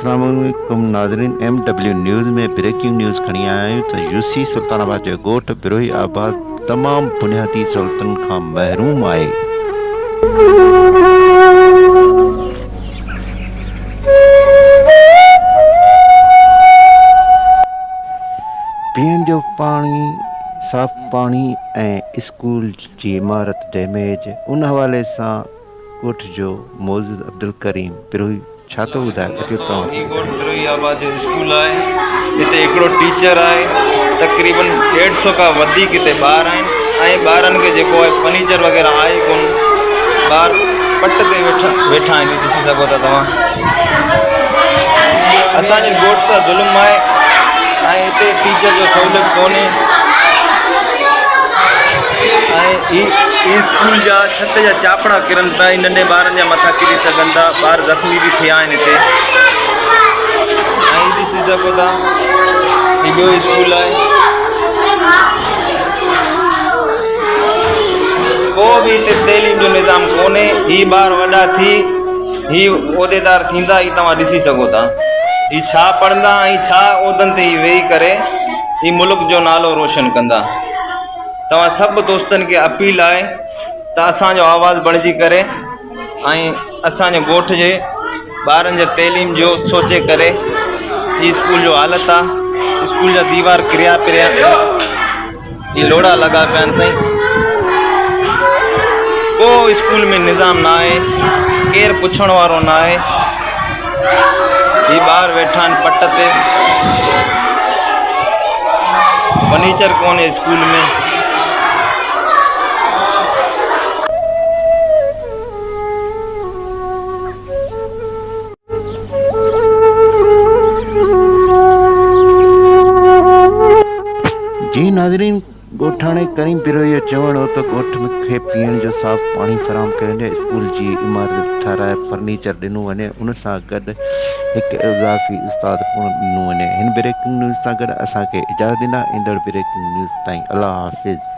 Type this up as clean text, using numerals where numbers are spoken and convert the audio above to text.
अस्सलाम वालेकुम नाज़रीन, MW न्यूज़ में ब्रेकिंग न्यूज़ खणी आया आहियूं त यूसी सुल्तानाबाद जो ॻोठ बिरोही आबाद तमामु बुनियादी सहूलतुनि खां महरूम आहे। पीअण जो पाणी, साफ़ पाणी ऐं स्कूल जी इमारत डैमेज। उन हवाले सां ॻोठ जो मोज़िज़ अब्दुल करीम बिरोही छा तो ॿुधाए अचो तव्हां। ही ॻोठ बिरोही आबाद जो स्कूल आहे। हिते हिकिड़ो टीचर आहे, तक़रीबन 150 खां वधीक हिते ॿार आहिनि ऐं ॿारनि खे जेको आहे फर्नीचर वग़ैरह आहे कोन। ॿार पट ते वेठा आहिनि, ॾिसी सघो था तव्हां। असांजे ॻोठ सां ज़ुल्म आहे ऐं हिते टीचर जो सहूलियत कोन्हे ऐं ही स्कूल जा छत जा चापड़ा किरनि पिया, नंढे ॿारनि जा मथां किरी सघनि था, ॿार ज़ख़्मी बि थिया आहिनि हिते। ऐं ॾिसी सघो था ही ॿियो स्कूल आहे। को बि हिते तइलीम जो निज़ाम कोन्हे। ही ॿार वॾा थी ही उहिदेदार थींदा, ही तव्हां ॾिसी सघो था। ही छा पढ़ंदा ऐं छा उहिदनि ते ही वेही करे ही मुल्क जो नालो रोशन कंदा। तव्हां सभु दोस्तनि खे अपील आहे त असांजो आवाज़ बणिजी करे ऐं असांजे ॻोठ जे ॿारनि जे तइलीम जो सोचे करे। ही स्कूल जो हालत आहे, स्कूल जा दीवार किरिया पिया, ही लोड़ा लॻा पिया आहिनि साईं। को स्कूल में निज़ाम न आहे, केरु पुछण वारो न आहे। ही ॿार वेठा आहिनि पट ते, फर्नीचर कोन्हे स्कूल में। जी नाज़रीन, ॻोठाणे करीम बिरोही जो चवणु हो त ॻोठ खे पीअण जो साफ़ पाणी फराहम कयो वञे, स्कूल जी इमारत ठाराए फर्नीचर ॾिनो वञे, उन सां गॾु हिकु इज़ाफ़ी उस्ताद पिणु ॾिनो वञे। हिन ब्रेकिंग न्यूज़ सां गॾु असांखे इजाज़त ॾींदा। ईंदड़ ब्रेकिंग न्यूज़ ताईं अल्लाह हाफ़िज़।